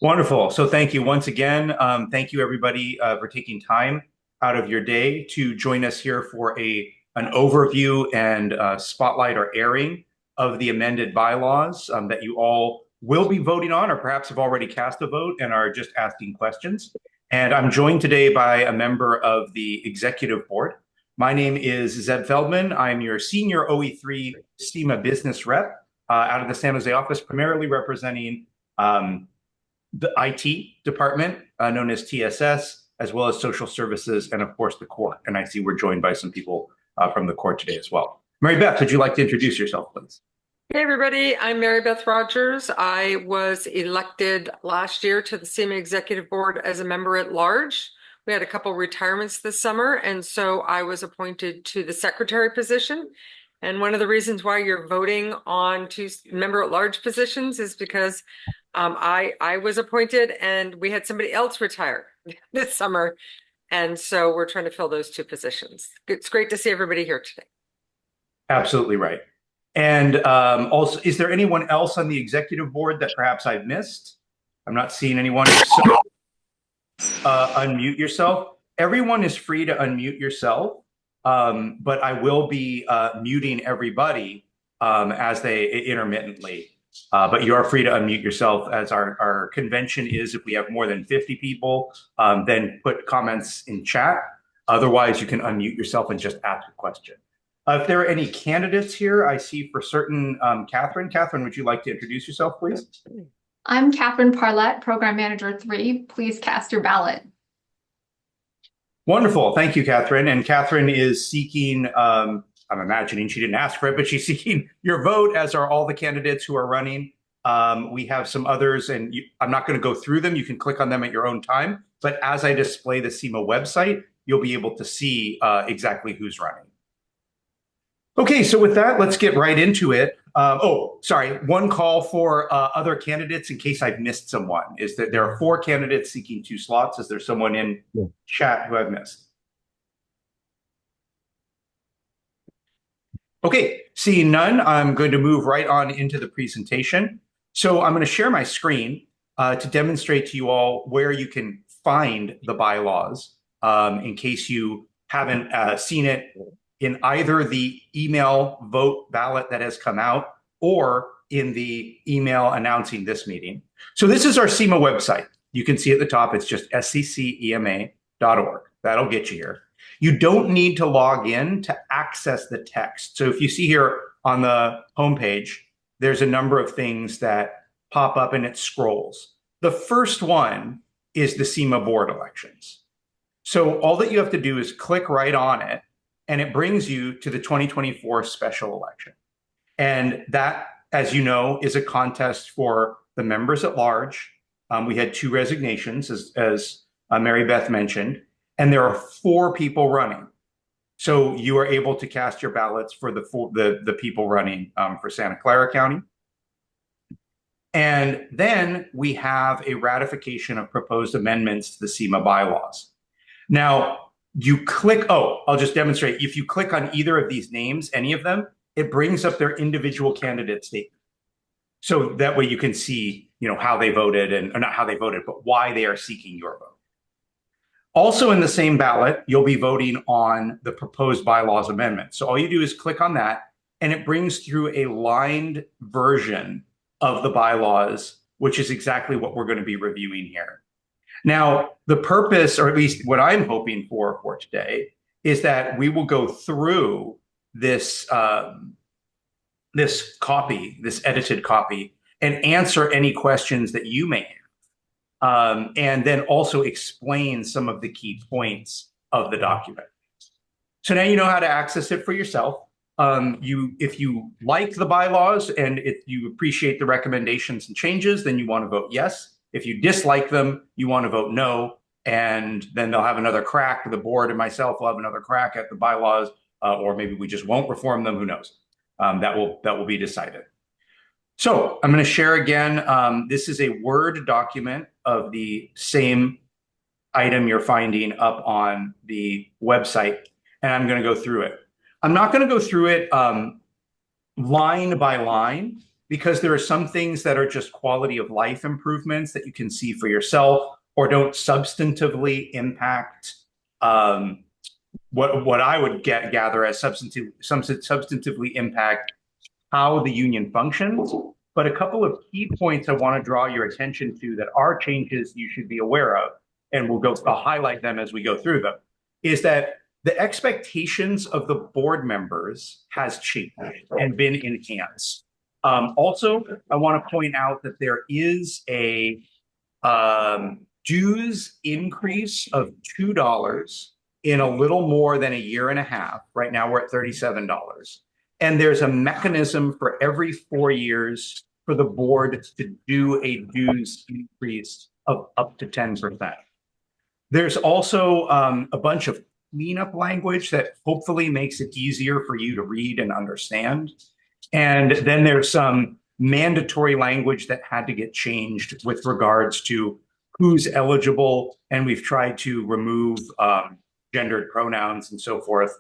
Wonderful. So thank you once again. Thank you everybody for taking time out of your day to join us here for an overview and spotlight or airing of the amended bylaws that you all will be voting on, or perhaps have already cast a vote and are just asking questions. And I'm joined today by a member of the executive board. My name is Zeb Feldman. I'm your senior OE3 CEMA business rep out of the San Jose office, primarily representing the IT department, known as TSS, as well as social services, and of course the court. And I see we're joined by some people from the court today as well. Mary Beth, would you like to introduce yourself, please? Hey everybody, I'm Mary Beth Rogers. I was elected last year to the CEMA Executive Board as a member at large. We had a couple retirements this summer, and so I was appointed to the secretary position. And one of the reasons why you're voting on two member at large positions is because I was appointed and we had somebody else retire this summer. And so we're trying to fill those two positions. It's great to see everybody here today. Absolutely right. And also, is there anyone else on the executive board that perhaps I've missed? I'm not seeing anyone. So unmute yourself. Everyone is free to unmute yourself, but I will be muting everybody as they intermittently. But you are free to unmute yourself, as our convention is if we have more than 50 people, then put comments in chat. Otherwise, you can unmute yourself and just ask a question. If there are any candidates here, I see for certain Catherine. Catherine, would you like to introduce yourself, please? I'm Catherine Parlett, Program Manager 3. Please cast your ballot. Wonderful. Thank you, Catherine. And Catherine is seeking, I'm imagining she didn't ask for it, but she's seeking your vote, as are all the candidates who are running. We have some others, and I'm not going to go through them. You can click on them at your own time. But as I display the CEMA website, you'll be able to see exactly who's running. Okay, so with that, let's get right into it. One call for other candidates in case I've missed someone is that there are 4 candidates seeking 2 slots. Is there someone in chat who I've missed? Okay, seeing none, I'm going to move right on into the presentation. So I'm going to share my screen to demonstrate to you all where you can find the bylaws in case you haven't seen it in either the email vote ballot that has come out or in the email announcing this meeting. So this is our CEMA website. You can see at the top, it's just sccema.org. That'll get you here. You don't need to log in to access the text. So if you see here on the homepage, there's a number of things that pop up and it scrolls. The first one is the CEMA board elections. So all that you have to do is click right on it, and it brings you to the 2024 special election. And that, as you know, is a contest for the members at large. We had 2 resignations, as Mary Beth mentioned, and there are 4 people running. So you are able to cast your ballots for the people running for Santa Clara County. And then we have a ratification of proposed amendments to the CEMA bylaws. Now, you click, I'll just demonstrate. If you click on either of these names, any of them, it brings up their individual candidate statement. So that way you can see, how they voted, or not how they voted, but why they are seeking your vote. Also in the same ballot, you'll be voting on the proposed bylaws amendment. So all you do is click on that, and it brings through a lined version of the bylaws, which is exactly what we're going to be reviewing here. Now, the purpose, or at least what I'm hoping for today, is that we will go through this this edited copy, and answer any questions that you may have, and then also explain some of the key points of the document. So now you know how to access it for yourself. If you like the bylaws and if you appreciate the recommendations and changes, then you want to vote yes. If you dislike them, you want to vote no, and then they'll have another crack. The board and myself will have another crack at the bylaws, or maybe we just won't reform them. Who knows? That will be decided. So I'm going to share again. This is a Word document of the same item you're finding up on the website, and I'm going to go through it. I'm not going to go through it line by line. because there are some things that are just quality of life improvements that you can see for yourself or don't substantively impact what I would gather as substantively impact how the union functions. But a couple of key points I want to draw your attention to that are changes you should be aware of, and I'll highlight them as we go through them, is that the expectations of the board members has changed and been enhanced. Also, I want to point out that there is a dues increase of $2 in a little more than a year and a half. Right now, we're at $37. And there's a mechanism for every 4 years for the board to do a dues increase of up to 10%. There's also a bunch of cleanup language that hopefully makes it easier for you to read and understand. And then there's some mandatory language that had to get changed with regards to who's eligible. And we've tried to remove gendered pronouns and so forth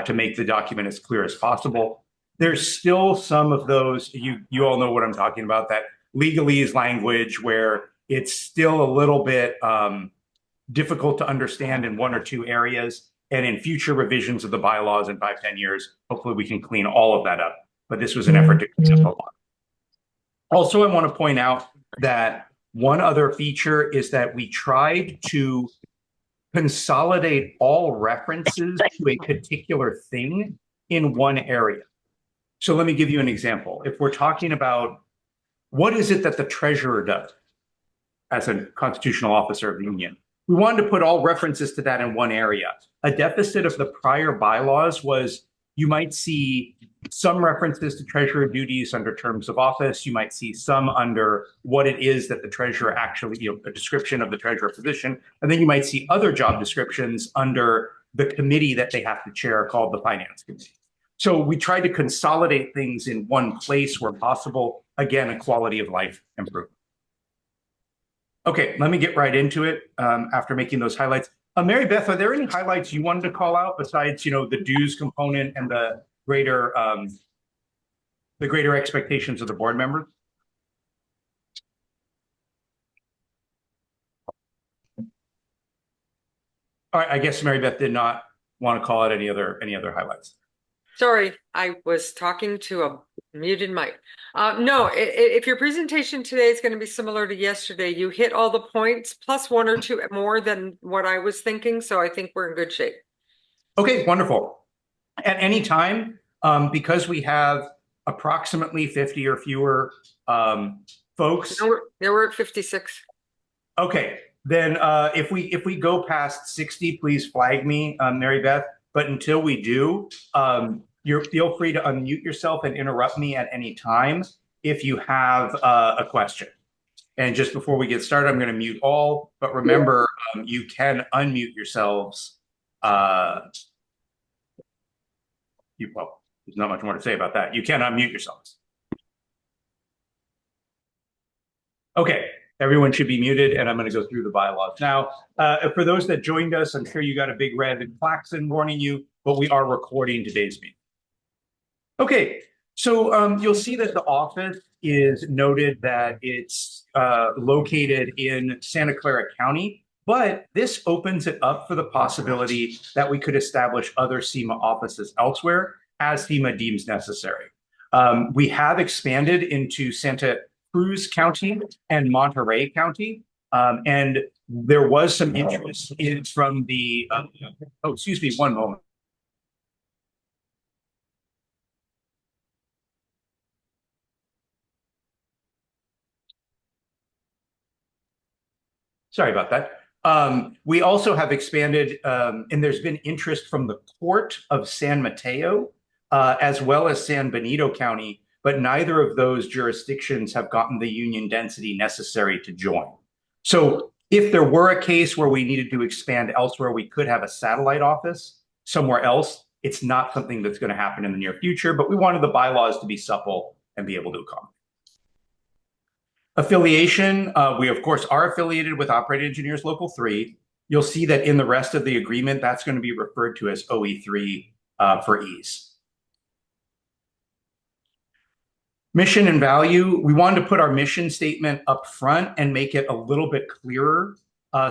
to make the document as clear as possible. There's still some of those, you all know what I'm talking about, that legalese language where it's still a little bit difficult to understand in 1 or 2 areas. And in future revisions of the bylaws in 5-10 years, hopefully we can clean all of that up. But this was an effort to clean up a lot. Also, I want to point out that one other feature is that we tried to consolidate all references to a particular thing in one area. So let me give you an example. If we're talking about what is it that the treasurer does as a constitutional officer of the union, we wanted to put all references to that in one area. A deficit of the prior bylaws was you might see some references to treasurer duties under terms of office. You might see some under what it is that the treasurer actually, a description of the treasurer position. And then you might see other job descriptions under the committee that they have to chair called the finance committee. So we tried to consolidate things in one place where possible. Again, a quality of life improvement. Okay, let me get right into it after making those highlights. Mary Beth, are there any highlights you wanted to call out besides, the dues component and the greater expectations of the board members? All right, I guess Mary Beth did not want to call out any other highlights. Sorry, I was talking to a muted mic. No, if your presentation today is going to be similar to yesterday, you hit all the points plus 1 or 2 more than what I was thinking. So I think we're in good shape. Okay, wonderful. At any time, because we have approximately 50 or fewer folks. There were at 56. Okay, then if we go past 60, please flag me, Mary Beth. But until we do, feel free to unmute yourself and interrupt me at any time if you have a question. And just before we get started, I'm going to mute all. But remember, you can unmute yourselves. There's not much more to say about that. You can unmute yourselves. Okay. Everyone should be muted, and I'm going to go through the bylaws. Now, for those that joined us, I'm sure you got a big red klaxon warning you, but we are recording today's meeting. Okay, so you'll see that the office is noted that it's located in Santa Clara County, but this opens it up for the possibility that we could establish other CEMA offices elsewhere as CEMA deems necessary. We have expanded into Santa Cruz County and Monterey County. And there was some interest from the, excuse me, one moment. Sorry about that. We also have expanded, and there's been interest from the Court of San Mateo, as well as San Benito County, but neither of those jurisdictions have gotten the union density necessary to join. So if there were a case where we needed to expand elsewhere, we could have a satellite office somewhere else. It's not something that's going to happen in the near future, but we wanted the bylaws to be supple and be able to accommodate. Affiliation, we of course are affiliated with Operating Engineers Local 3. You'll see that in the rest of the agreement, that's going to be referred to as OE3 for ease. Mission and value, we wanted to put our mission statement up front and make it a little bit clearer.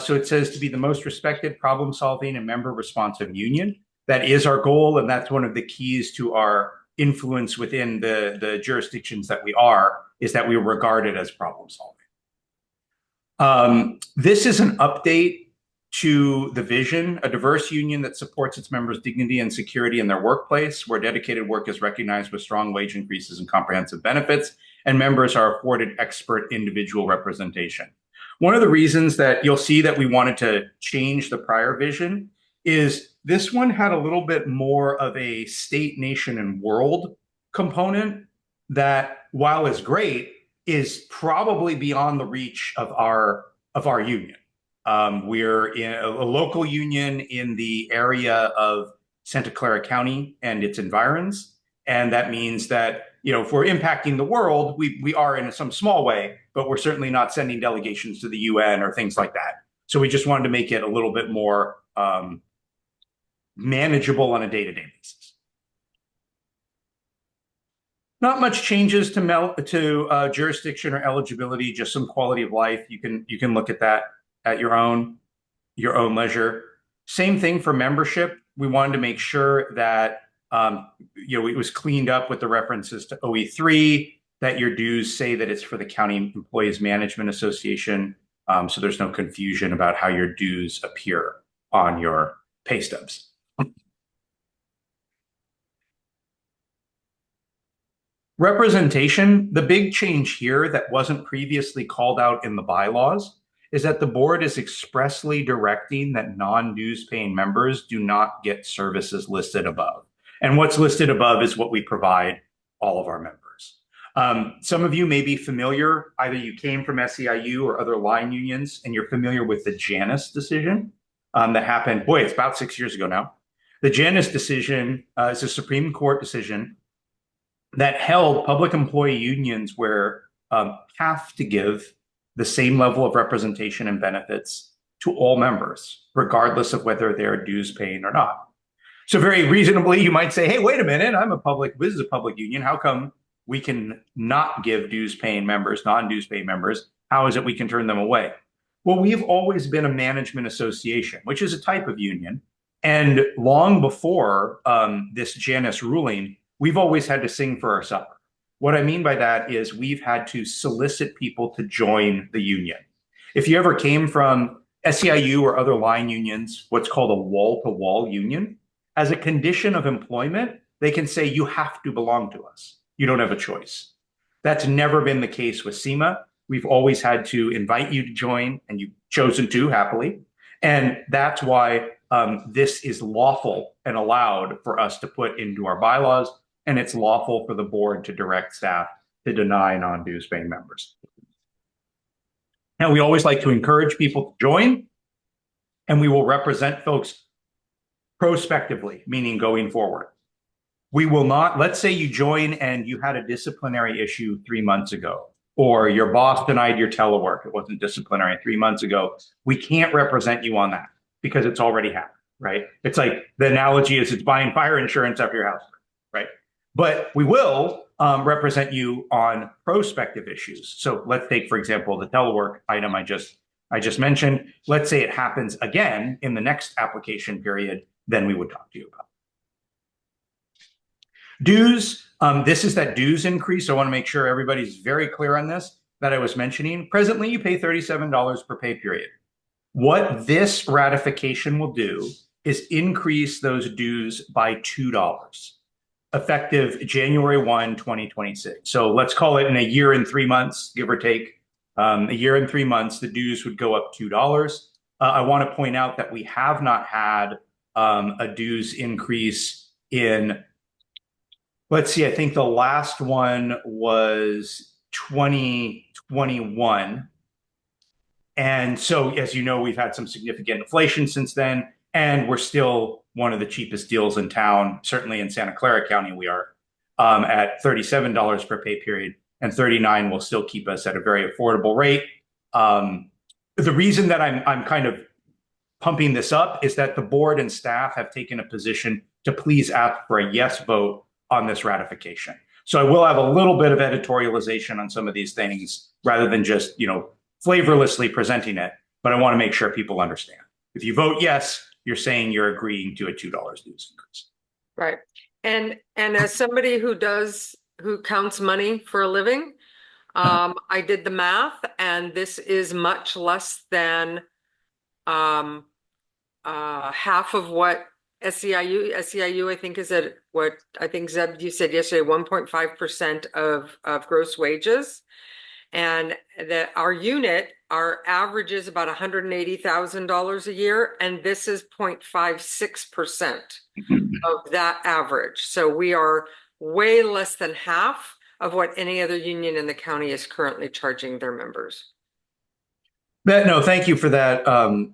So it says to be the most respected, problem-solving, and member-responsive union. That is our goal, and that's one of the keys to our influence within the jurisdictions that we are, is that we are regarded as problem-solving. This is an update to the vision, a diverse union that supports its members' dignity and security in their workplace, where dedicated work is recognized with strong wage increases and comprehensive benefits, and members are afforded expert individual representation. One of the reasons that you'll see that we wanted to change the prior vision is this one had a little bit more of a state, nation, and world component that, while is great, is probably beyond the reach of our union. We're in a local union in the area of Santa Clara County and its environs. And that means that, if we're impacting the world, we are in some small way, but we're certainly not sending delegations to the UN or things like that. So we just wanted to make it a little bit more manageable on a day-to-day basis. Not much changes to jurisdiction or eligibility, just some quality of life. You can look at that at your own leisure. Same thing for membership. We wanted to make sure that it was cleaned up with the references to OE3, that your dues say that it's for the County Employees Management Association, so there's no confusion about how your dues appear on your pay stubs. Representation, the big change here that wasn't previously called out in the bylaws is that the board is expressly directing that non-dues paying members do not get services listed above. And what's listed above is what we provide all of our members. Some of you may be familiar, either you came from SEIU or other line unions, and you're familiar with the Janus decision that happened, it's about 6 years ago now. The Janus decision is a Supreme Court decision that held public employee unions have to give the same level of representation and benefits to all members, regardless of whether they're dues paying or not. So very reasonably, you might say, hey, wait a minute, this is a public union. How come we can not give dues paying members, non-dues paying members? How is it we can turn them away? Well, we've always been a management association, which is a type of union. And long before this Janus ruling, we've always had to sing for our supper. What I mean by that is we've had to solicit people to join the union. If you ever came from SEIU or other line unions, what's called a wall-to-wall union, as a condition of employment, they can say you have to belong to us. You don't have a choice. That's never been the case with CEMA. We've always had to invite you to join, and you've chosen to happily. And that's why this is lawful and allowed for us to put into our bylaws. And it's lawful for the board to direct staff to deny non-dues paying members. Now, we always like to encourage people to join, and we will represent folks prospectively, meaning going forward. We will not, let's say you join and you had a disciplinary issue 3 months ago, or your boss denied your telework. It wasn't disciplinary 3 months ago. We can't represent you on that because it's already happened, right? It's like the analogy is it's buying fire insurance after your house, right? But we will represent you on prospective issues. So let's take, for example, the telework item I just mentioned. Let's say it happens again in the next application period, then we would talk to you about it. Dues, this is that dues increase. So I want to make sure everybody's very clear on this that I was mentioning. Presently, you pay $37 per pay period. What this ratification will do is increase those dues by $2. Effective January 1, 2026. So let's call it in a year and 3 months, give or take. A year and 3 months, the dues would go up $2. I want to point out that we have not had a dues increase in, let's see, I think the last one was 2021. And so, as you know, we've had some significant inflation since then, and we're still one of the cheapest deals in town. Certainly in Santa Clara County, we are at $37 per pay period, and $39 will still keep us at a very affordable rate. The reason that I'm kind of pumping this up is that the board and staff have taken a position to please ask for a yes vote on this ratification. So I will have a little bit of editorialization on some of these things rather than just, flavorlessly presenting it. But I want to make sure people understand. If you vote yes, you're saying you're agreeing to a $2 dues increase. Right. And as somebody who counts money for a living, I did the math, and this is much less than half of what SEIU I think is at what I think Zeb, you said yesterday, 1.5% of gross wages. And that our average is about $180,000 a year, and this is 0.56% of that average. So we are way less than half of what any other union in the county is currently charging their members. No, thank you for that,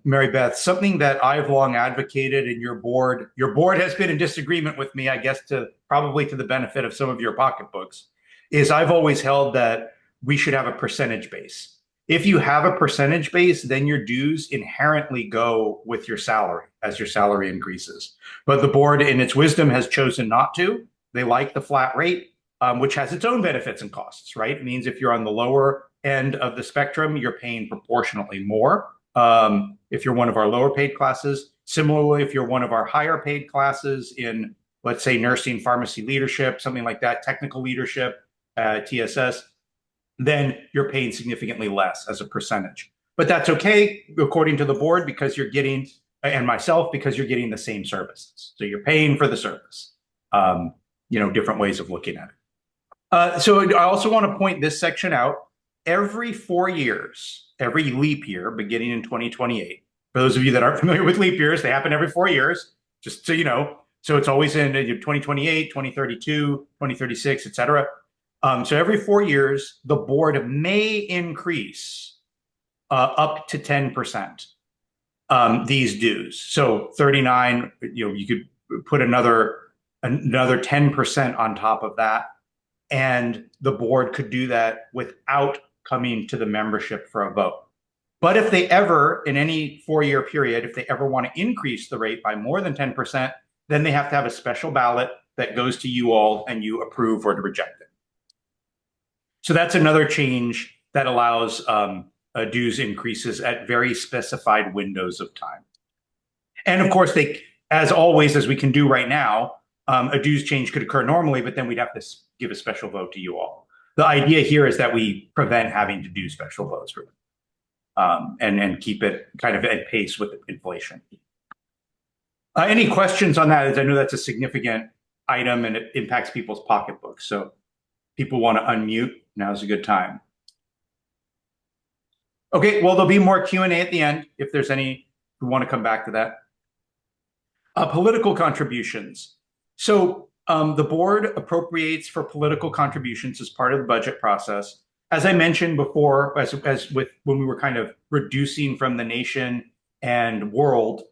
Mary Beth. Something that I've long advocated, and your board has been in disagreement with me, I guess, probably to the benefit of some of your pocketbooks, is I've always held that we should have a percentage base. If you have a percentage base, then your dues inherently go with your salary as your salary increases. But the board, in its wisdom, has chosen not to. They like the flat rate, which has its own benefits and costs, right? It means if you're on the lower end of the spectrum, you're paying proportionately more. If you're one of our lower paid classes, similarly, if you're one of our higher paid classes in, let's say, nursing, pharmacy leadership, something like that, technical leadership, TSS, then you're paying significantly less as a percentage. But that's okay, according to the board, because you're getting, and myself, because you're getting the same services. So you're paying for the service. Different ways of looking at it. So I also want to point this section out. Every 4 years, every leap year, beginning in 2028, for those of you that aren't familiar with leap years, they happen every 4 years, just so you know. So it's always in 2028, 2032, 2036, et cetera. So every 4 years, the board may increase up to 10% these dues. So 39, you could put another 10% on top of that. And the board could do that without coming to the membership for a vote. But if they ever, in any 4-year period, if they ever want to increase the rate by more than 10%, then they have to have a special ballot that goes to you all and you approve or to reject it. So that's another change that allows dues increases at very specified windows of time. And of course, as always, as we can do right now, a dues change could occur normally, but then we'd have to give a special vote to you all. The idea here is that we prevent having to do special votes for them, and keep it kind of at pace with inflation. Any questions on that? As I know that's a significant item and it impacts people's pocketbooks. So people want to unmute. Now's a good time. Okay, well, there'll be more Q&A at the end if there's any who want to come back to that. Political contributions. So the board appropriates for political contributions as part of the budget process. As I mentioned before, as with when we were kind of reducing from the nation and world,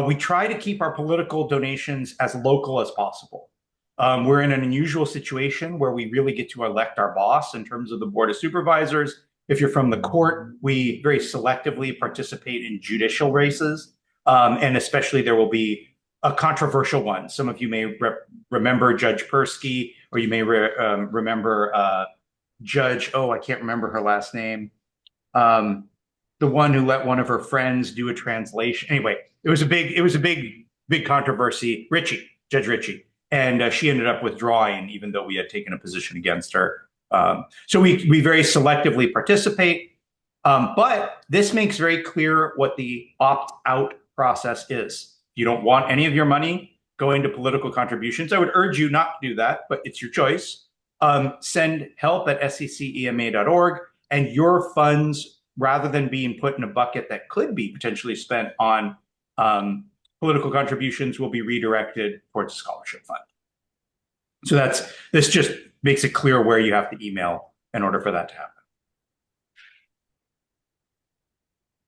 we try to keep our political donations as local as possible. We're in an unusual situation where we really get to elect our boss in terms of the board of supervisors. If you're from the court, we very selectively participate in judicial races, and especially there will be a controversial one. Some of you may remember Judge Persky, or you may remember Judge, I can't remember her last name. The one who let one of her friends do a translation. Anyway, it was a big controversy. Judge Ritchie. And she ended up withdrawing, even though we had taken a position against her. So we very selectively participate. But this makes very clear what the opt-out process is. You don't want any of your money going to political contributions. I would urge you not to do that, but it's your choice. Send help@secema.org, and your funds, rather than being put in a bucket that could be potentially spent on political contributions, will be redirected towards a scholarship fund. So this just makes it clear where you have to email in order for that to happen.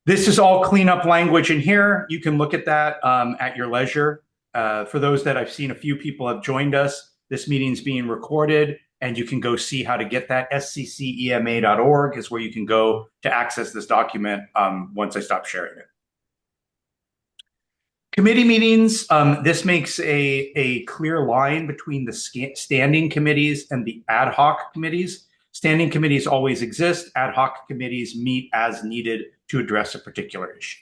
This is all cleanup language in here. You can look at that at your leisure. For those that I've seen, a few people have joined us. This meeting's being recorded, and you can go see how to get that. sccema.org is where you can go to access this document once I stop sharing it. Committee meetings, this makes a clear line between the standing committees and the ad hoc committees. Standing committees always exist. Ad hoc committees meet as needed to address a particular issue.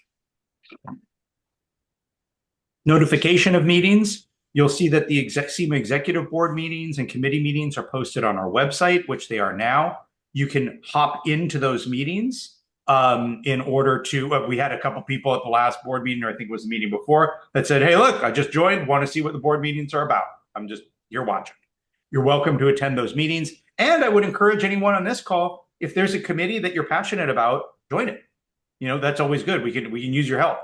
Notification of meetings. You'll see that the CEMA Executive Board meetings and committee meetings are posted on our website, which they are now. You can hop into those meetings in order to, we had a couple people at the last board meeting, or I think it was the meeting before, that said, hey, look, I just joined, want to see what the board meetings are about. You're watching. You're welcome to attend those meetings. And I would encourage anyone on this call, if there's a committee that you're passionate about, join it. You know, that's always good. We can use your help.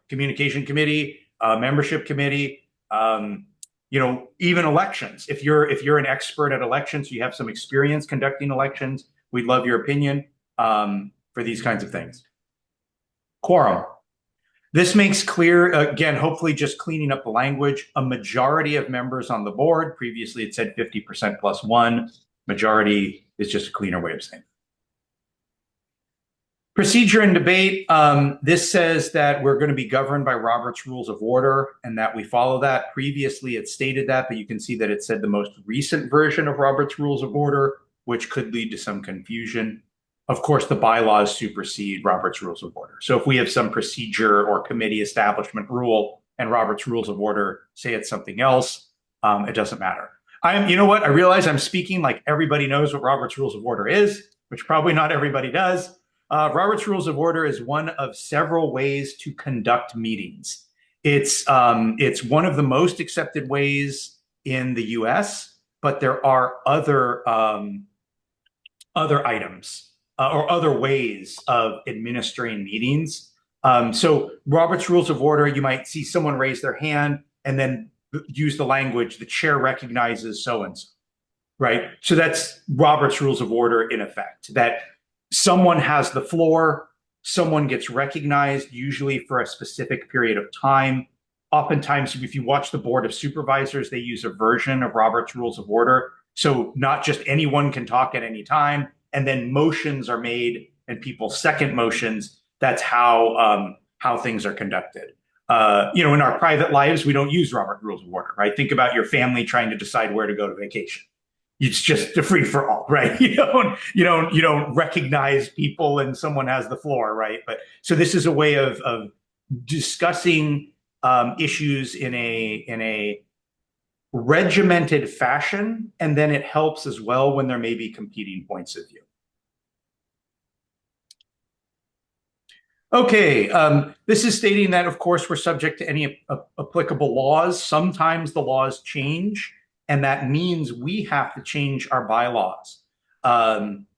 Communication committee, membership committee, you know, even elections. If you're an expert at elections, you have some experience conducting elections, we'd love your opinion for these kinds of things. Quorum. This makes clear, again, hopefully just cleaning up the language, a majority of members on the board. Previously it said 50% plus one. Majority is just a cleaner way of saying it. Procedure and debate. This says that we're going to be governed by Robert's Rules of Order and that we follow that. Previously, it stated that, but you can see that it said the most recent version of Robert's Rules of Order, which could lead to some confusion. Of course, the bylaws supersede Robert's Rules of Order. So if we have some procedure or committee establishment rule and Robert's Rules of Order say it's something else, it doesn't matter. You know what? I realize I'm speaking like everybody knows what Robert's Rules of Order is, which probably not everybody does. Robert's Rules of Order is one of several ways to conduct meetings. It's one of the most accepted ways in the U.S., but there are other items or other ways of administering meetings. So Robert's Rules of Order, you might see someone raise their hand and then use the language, the chair recognizes so-and-so, right? So that's Robert's Rules of Order in effect, that someone has the floor, someone gets recognized, usually for a specific period of time. Oftentimes, if you watch the Board of Supervisors, they use a version of Robert's Rules of Order. So not just anyone can talk at any time, and then motions are made and people second motions. That's how things are conducted. You know, in our private lives, we don't use Robert's Rules of Order, right? Think about your family trying to decide where to go to vacation. It's just a free for all, right? You don't recognize people and someone has the floor, right? But so this is a way of discussing issues in a regimented fashion, and then it helps as well when there may be competing points of view. Okay, this is stating that, of course, we're subject to any applicable laws. Sometimes the laws change, and that means we have to change our bylaws.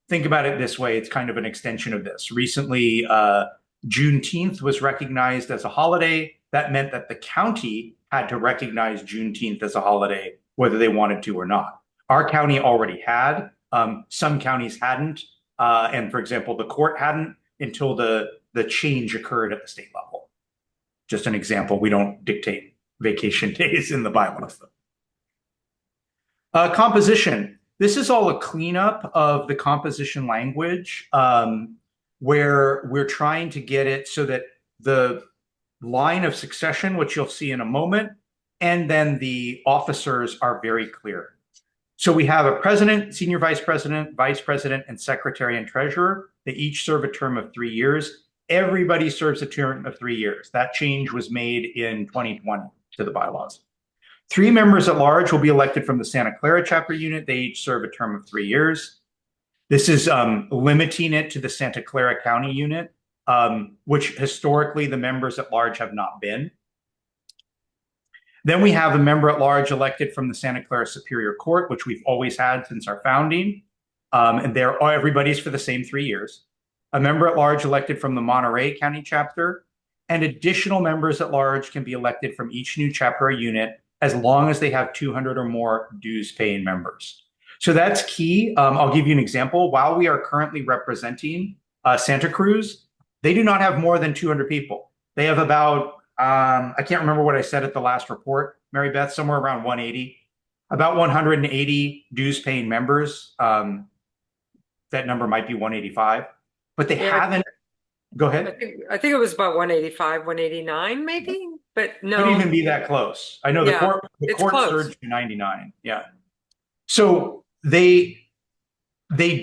Think about it this way. It's kind of an extension of this. Recently, Juneteenth was recognized as a holiday. That meant that the county had to recognize Juneteenth as a holiday, whether they wanted to or not. Our county already had. Some counties hadn't. And for example, the court hadn't until the change occurred at the state level. Just an example. We don't dictate vacation days in the bylaws, though. Composition. This is all a cleanup of the composition language where we're trying to get it so that the line of succession, which you'll see in a moment, and then the officers are very clear. So we have a president, senior vice president, and secretary and treasurer. They each serve a term of 3 years. Everybody serves a term of 3 years. That change was made in 2020 to the bylaws. 3 members at large will be elected from the Santa Clara chapter unit. They each serve a term of 3 years. This is limiting it to the Santa Clara County unit, which historically the members at large have not been. Then we have a member at large elected from the Santa Clara Superior Court, which we've always had since our founding. And everybody's for the same 3 years. A member at large elected from the Monterey County chapter, and additional members at large can be elected from each new chapter or unit as long as they have 200 or more dues paying members. So that's key. I'll give you an example. While we are currently representing Santa Cruz, they do not have more than 200 people. They have about, I can't remember what I said at the last report, Mary Beth, somewhere around 180, about 180 dues paying members. That number might be 185, but they haven't. Go ahead. I think it was about 185, 189, maybe. But Couldn't no, even be that close. I know yeah, the it's court close. surged to 99. Yeah. So they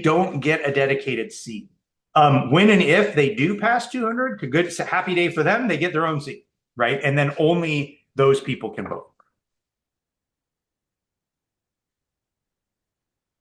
don't get a dedicated seat. When and if they do pass 200, good, it's a happy day for them. They get their own seat, right? And then only those people can vote.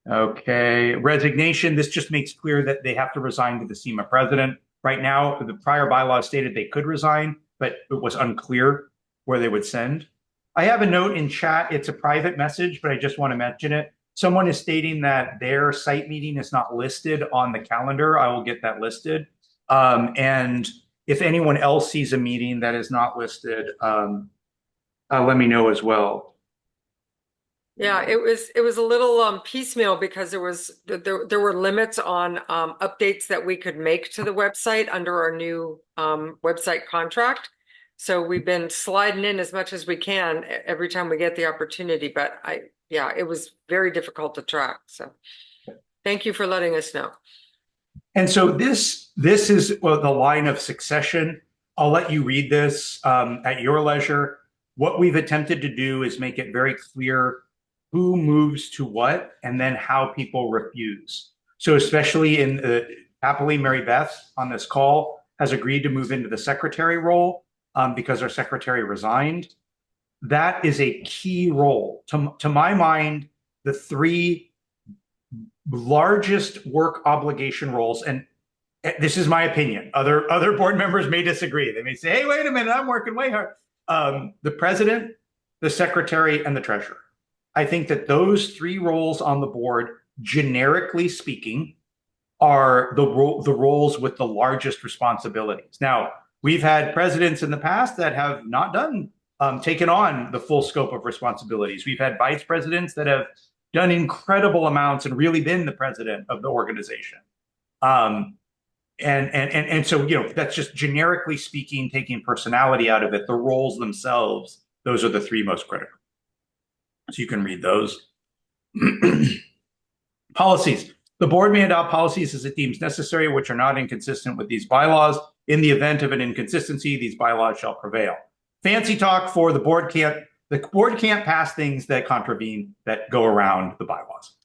Okay, resignation. This just makes clear that they have to resign to the CEMA president. Right now, the prior bylaw stated they could resign, but it was unclear where they would send. I have a note in chat. It's a private message, but I just want to mention it. Someone is stating that their site meeting is not listed on the calendar. I will get that listed. And if anyone else sees a meeting that is not listed, let me know as well. Yeah, it was a little piecemeal because there were limits on updates that we could make to the website under our new website contract. So we've been sliding in as much as we can every time we get the opportunity, but yeah, it was very difficult to track. So thank you for letting us know. And so this is the line of succession. I'll let you read this at your leisure. What we've attempted to do is make it very clear who moves to what and then how people refuse. So especially happily, Mary Beth on this call has agreed to move into the secretary role because our secretary resigned. That is a key role. To my mind, the three largest work obligation roles, and this is my opinion. Other board members may disagree. They may say, "Hey, wait a minute, I'm working way hard." The president, the secretary, and the treasurer. I think that those three roles on the board, generically speaking, are the roles with the largest responsibilities. Now, we've had presidents in the past that have not taken on the full scope of responsibilities. We've had vice presidents that have done incredible amounts and really been the president of the organization. And so, that's just generically speaking, taking personality out of it. The roles themselves, those are the three most critical. So you can read those. Policies. The board may adopt policies as it deems necessary, which are not inconsistent with these bylaws. In the event of an inconsistency, these bylaws shall prevail. Fancy talk for the board can't pass things that contravene, that go around the bylaws.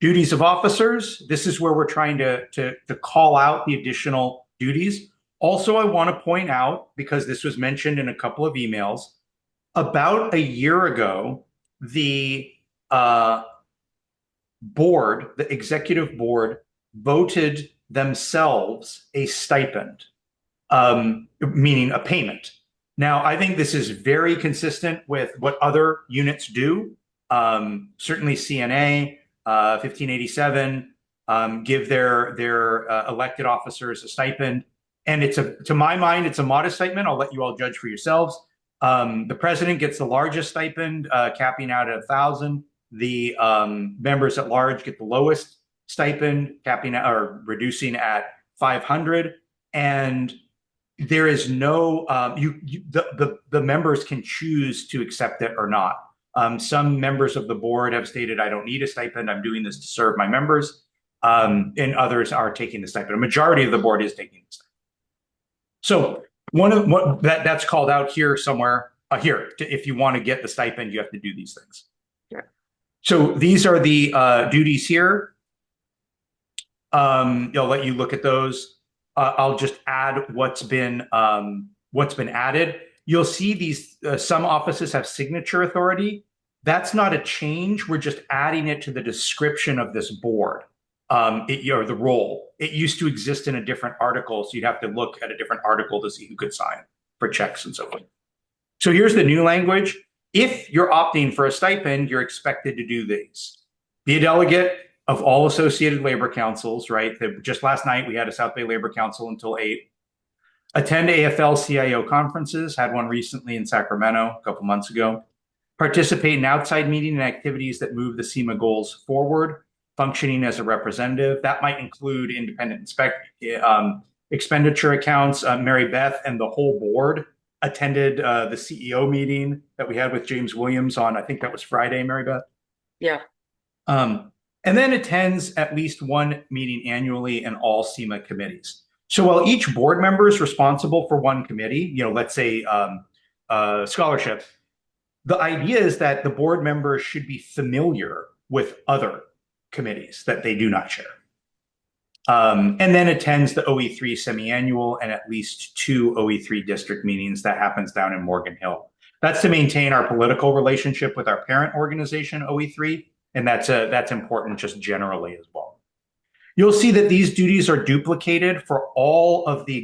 Duties of officers. This is where we're trying to call out the additional duties. Also, I want to point out, because this was mentioned in a couple of emails, about a year ago, the board, the executive board, voted themselves a stipend, meaning a payment. Now, I think this is very consistent with what other units do. Certainly CNA, 1587, give their elected officers a stipend. And to my mind, it's a modest stipend. I'll let you all judge for yourselves. The president gets the largest stipend, capping out at 1,000. The members at large get the lowest stipend, capping or reducing at 500. And there is no the members can choose to accept it or not. Some members of the board have stated, "I don't need a stipend. I'm doing this to serve my members," and others are taking the stipend. A majority of the board is taking the stipend. So one of what that's called out here somewhere here. If you want to get the stipend, you have to do these things. Yeah. So these are the duties here. I'll let you look at those. I'll just add what's been added. You'll see these some offices have signature authority. That's not a change. We're just adding it to the description of this board. Or the role. It used to exist in a different article, so you'd have to look at a different article to see who could sign for checks and so forth. So here's the new language. If you're opting for a stipend, you're expected to do these. Be a delegate of all associated labor councils, right? Just last night, we had a South Bay Labor Council until 8. Attend AFL-CIO conferences, had one recently in Sacramento a couple months ago. Participate in outside meeting and activities that move the CEMA goals forward. Functioning as a representative. That might include independent expenditure accounts. Mary Beth and the whole board attended the CEO meeting that we had with James Williams on, I think that was Friday, Mary Beth. Yeah. And then attends at least one meeting annually in all CEMA committees. So while each board member is responsible for one committee, let's say scholarship, the idea is that the board members should be familiar with other committees that they do not share. And then attends the OE3 semi-annual and at least 2 OE3 district meetings. That happens down in Morgan Hill. That's to maintain our political relationship with our parent organization, OE3, and that's important just generally as well. You'll see that these duties are duplicated for all of the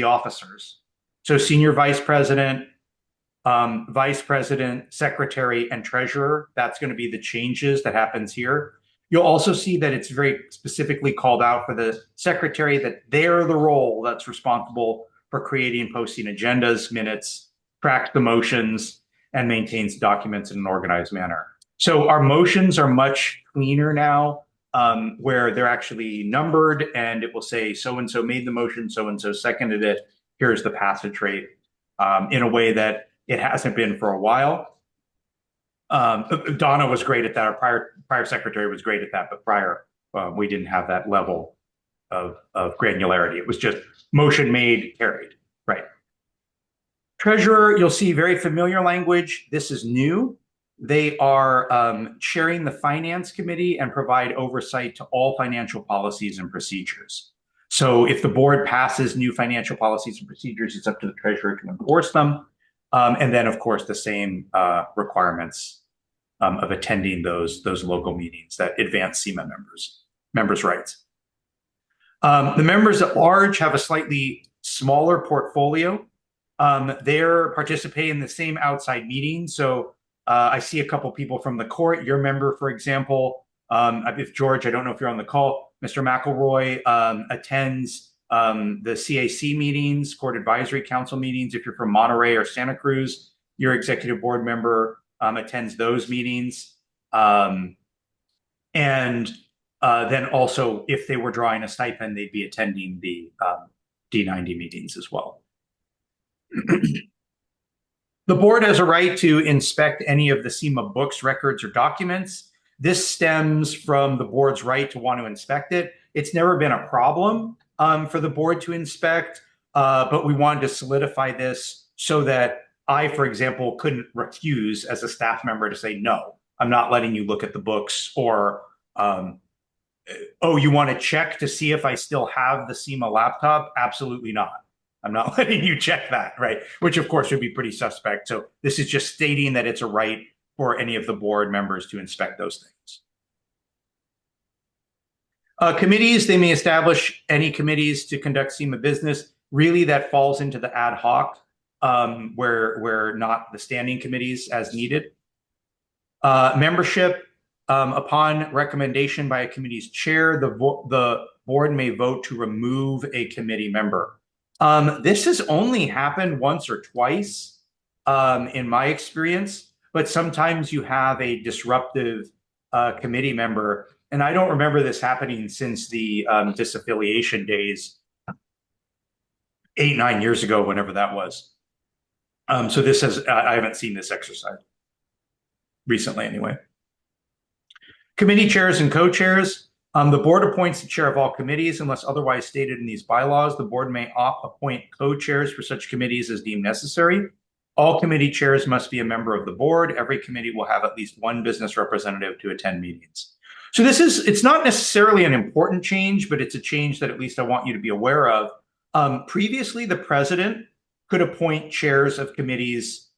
officers. So senior vice president, secretary, and treasurer, that's going to be the changes that happens here. You'll also see that it's very specifically called out for the secretary that they're the role that's responsible for creating and posting agendas, minutes, tracks the motions, and maintains documents in an organized manner. So our motions are much cleaner now, where they're actually numbered, and it will say so-and-so made the motion, so-and-so seconded it, here's the passage rate, in a way that it hasn't been for a while. Donna was great at that. Our prior secretary was great at that, but prior we didn't have that level of granularity. It was just motion made, carried, right? Treasurer, you'll see very familiar language. This is new. They are chairing the finance committee and provide oversight to all financial policies and procedures. So if the board passes new financial policies and procedures, it's up to the treasurer to enforce them. And then, of course, the same requirements of attending those local meetings that advance CEMA members' rights. The members at large have a slightly smaller portfolio. They're participating in the same outside meetings. So I see a couple people from the court. Your member, for example, if George, I don't know if you're on the call, Mr. McElroy attends the CAC meetings, Court Advisory Council meetings. If you're from Monterey or Santa Cruz, your executive board member attends those meetings. And then also, if they were drawing a stipend, they'd be attending the D90 meetings as well. The board has a right to inspect any of the CEMA books, records, or documents. This stems from the board's right to want to inspect it. It's never been a problem for the board to inspect, but we wanted to solidify this so that I, for example, couldn't refuse as a staff member to say, no, I'm not letting you look at the books, or, oh, you want to check to see if I still have the CEMA laptop? Absolutely not. I'm not letting you check that, right? Which, of course, would be pretty suspect. So this is just stating that it's a right for any of the board members to inspect those things. Committees, they may establish any committees to conduct CEMA business. Really, that falls into the ad hoc, where not the standing committees as needed. Membership, upon recommendation by a committee's chair, the board may vote to remove a committee member. This has only happened once or twice in my experience, but sometimes you have a disruptive committee member. And I don't remember this happening since the disaffiliation days 8-9 years ago, whenever that was. So this has, I haven't seen this exercise recently anyway. Committee chairs and co-chairs. The board appoints the chair of all committees unless otherwise stated in these bylaws. The board may appoint co-chairs for such committees as deemed necessary. All committee chairs must be a member of the board. Every committee will have at least one business representative to attend meetings. So it's not necessarily an important change, but it's a change that at least I want you to be aware of. Previously, the president could appoint chairs of committees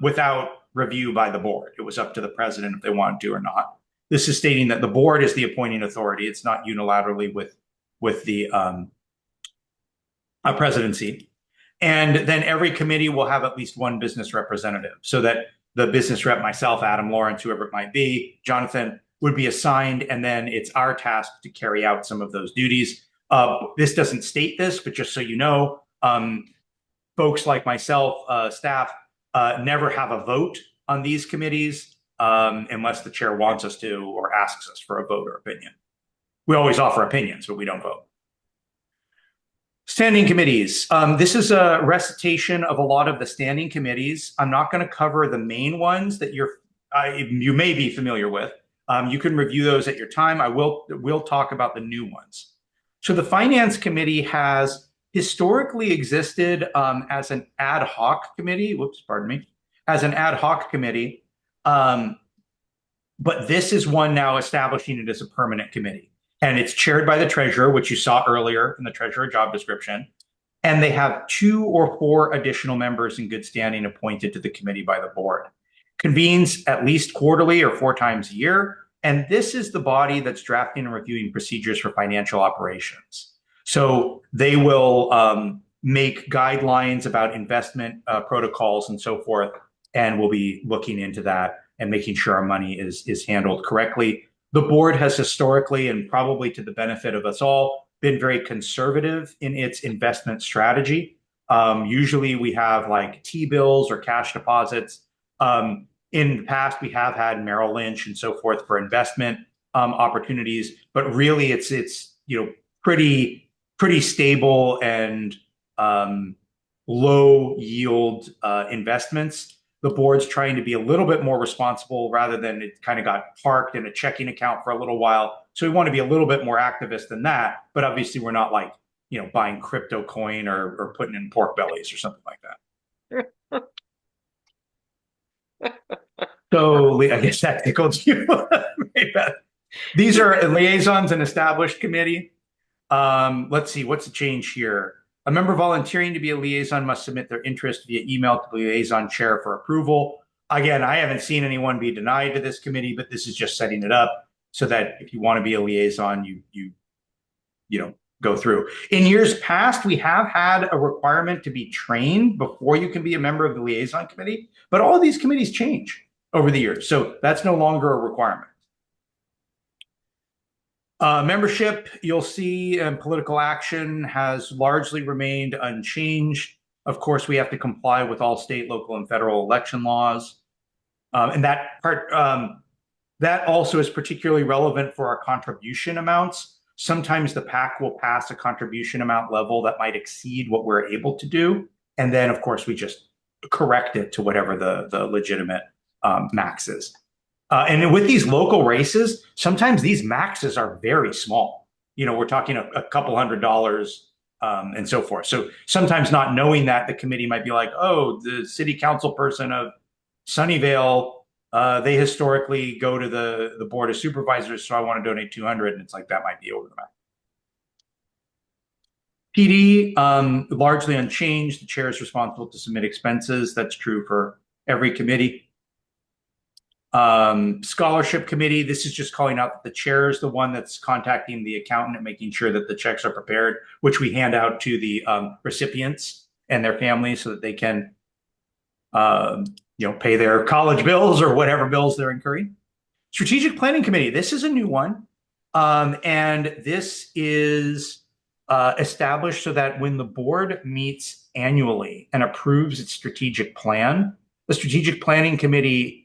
without review by the board. It was up to the president if they wanted to or not. This is stating that the board is the appointing authority. It's not unilaterally with the presidency. And then every committee will have at least one business representative, so that the business rep, myself, Adam Lawrence, whoever it might be, Jonathan, would be assigned, and then it's our task to carry out some of those duties. This doesn't state this, but just so you know, folks like myself, staff, never have a vote on these committees unless the chair wants us to or asks us for a vote or opinion. We always offer opinions, but we don't vote. Standing committees. This is a recitation of a lot of the standing committees. I'm not going to cover the main ones that you may be familiar with. You can review those at your time. We'll talk about the new ones. So the Finance Committee has historically existed as an ad hoc committee. Whoops, pardon me. As an ad hoc committee. But this is one now establishing it as a permanent committee. And it's chaired by the treasurer, which you saw earlier in the treasurer job description. And they have 2 or 4 additional members in good standing appointed to the committee by the board. Convenes at least quarterly or 4 times a year. And this is the body that's drafting and reviewing procedures for financial operations. So they will make guidelines about investment protocols and so forth. And we'll be looking into that and making sure our money is handled correctly. The board has historically, and probably to the benefit of us all, been very conservative in its investment strategy. Usually we have like T-bills or cash deposits. In the past, we have had Merrill Lynch and so forth for investment opportunities, but really it's pretty stable and low yield investments. The board's trying to be a little bit more responsible rather than it kind of got parked in a checking account for a little while. So we want to be a little bit more activist than that. But obviously, we're not like, buying crypto coin or putting in pork bellies or something like that. So I guess that tickled you. These are liaisons and established committee. Let's see, what's the change here? A member volunteering to be a liaison must submit their interest via email to the liaison chair for approval. Again, I haven't seen anyone be denied to this committee, but this is just setting it up so that if you want to be a liaison, you go through. In years past, we have had a requirement to be trained before you can be a member of the liaison committee, but all of these committees change over the years, so that's no longer a requirement. Membership, you'll see, and political action has largely remained unchanged. Of course, we have to comply with all state, local, and federal election laws. And that part, that also is particularly relevant for our contribution amounts. Sometimes the PAC will pass a contribution amount level that might exceed what we're able to do. And then, of course, we just correct it to whatever the legitimate max is. And with these local races, sometimes these maxes are very small. We're talking a couple $100 and so forth. So sometimes not knowing that, the committee might be like, oh, the city council person of Sunnyvale, they historically go to the board of supervisors, so I want to donate 200. And it's like, that might be over the max. PD, largely unchanged. The chair is responsible to submit expenses. That's true for every committee. Scholarship committee, this is just calling out that the chair is the one that's contacting the accountant and making sure that the checks are prepared, which we hand out to the recipients and their families so that they can pay their college bills or whatever bills they're incurring. Strategic planning committee, this is a new one. And this is established so that when the board meets annually and approves its strategic plan, the strategic planning committee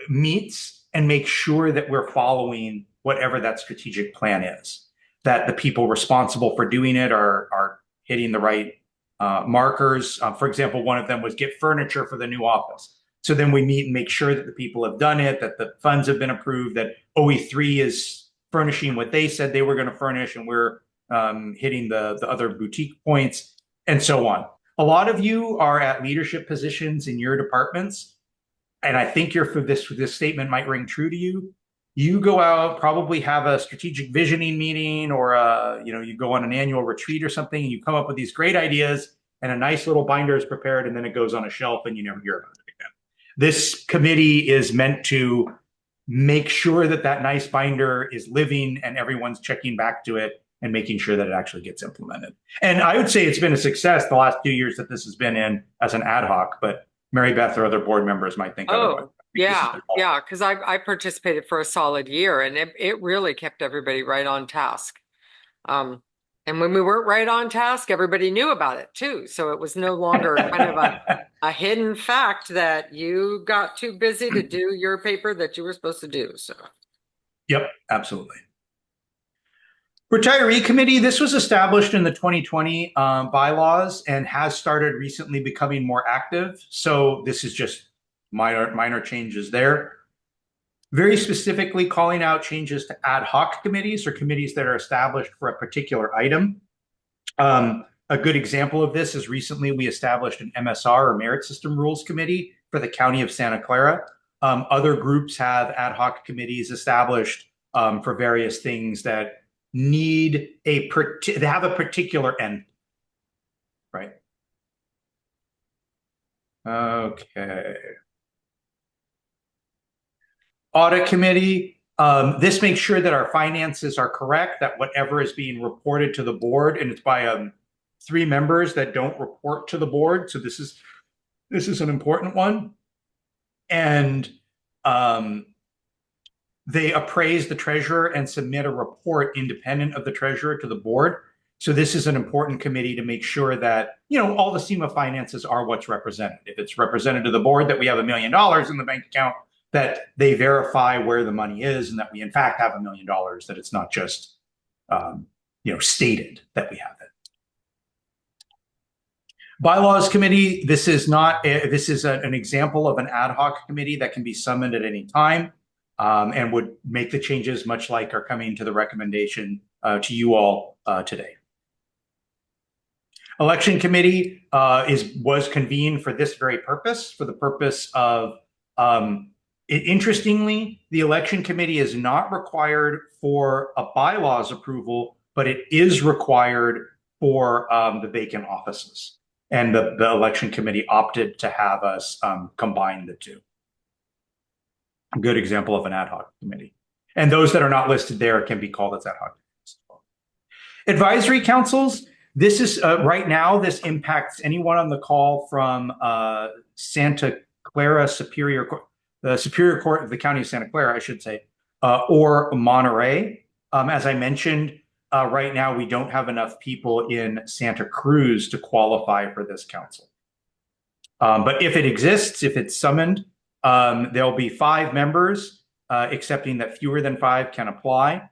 meets and makes sure that we're following whatever that strategic plan is, that the people responsible for doing it are hitting the right markers. For example, one of them was get furniture for the new office. So then we meet and make sure that the people have done it, that the funds have been approved, that OE3 is furnishing what they said they were going to furnish, and we're hitting the other boutique points, and so on. A lot of you are at leadership positions in your departments, and I think this statement might ring true to you. You go out, probably have a strategic visioning meeting, or you go on an annual retreat or something, and you come up with these great ideas, and a nice little binder is prepared, and then it goes on a shelf, and you never hear about it again. This committee is meant to make sure that that nice binder is living, and everyone's checking back to it and making sure that it actually gets implemented. And I would say it's been a success the last 2 years that this has been in as an ad hoc, but Mary Beth or other board members might think otherwise. Yeah, because I participated for a solid year, and it really kept everybody right on task. And when we weren't right on task, everybody knew about it too. So it was no longer kind of a hidden fact that you got too busy to do your paper that you were supposed to do. So, yep, absolutely. Retiree committee, this was established in the 2020 bylaws and has started recently becoming more active. So this is just minor changes there. very specifically calling out changes to ad hoc committees or committees that are established for a particular item. A good example of this is recently we established an MSR or Merit System Rules Committee for the County of Santa Clara. Other groups have ad hoc committees established for various things that need they have a particular end, right? Okay. Audit committee. This makes sure that our finances are correct, that whatever is being reported to the board, and it's by 3 members that don't report to the board. So this is an important one. And they appraise the treasurer and submit a report independent of the treasurer to the board. So this is an important committee to make sure that, all the CEMA finances are what's represented. If it's represented to the board that we have $1 million in the bank account, that they verify where the money is and that we in fact have $1 million, that it's not just, stated that we have it. Bylaws committee, this is an example of an ad hoc committee that can be summoned at any time and would make the changes much like are coming to the recommendation to you all today. Election committee was convened for this very purpose, for the purpose of, interestingly, the election committee is not required for a bylaws approval, but it is required for the vacant offices. And the election committee opted to have us combine the two. A good example of an ad hoc committee. And those that are not listed there can be called as ad hoc. Advisory councils. This is right now, this impacts anyone on the call from Santa Clara Superior Court, the Superior Court of the County of Santa Clara, I should say, or Monterey. As I mentioned, right now, we don't have enough people in Santa Cruz to qualify for this council. But if it exists, if it's summoned, there'll be 5 members, accepting that fewer than 5 can apply.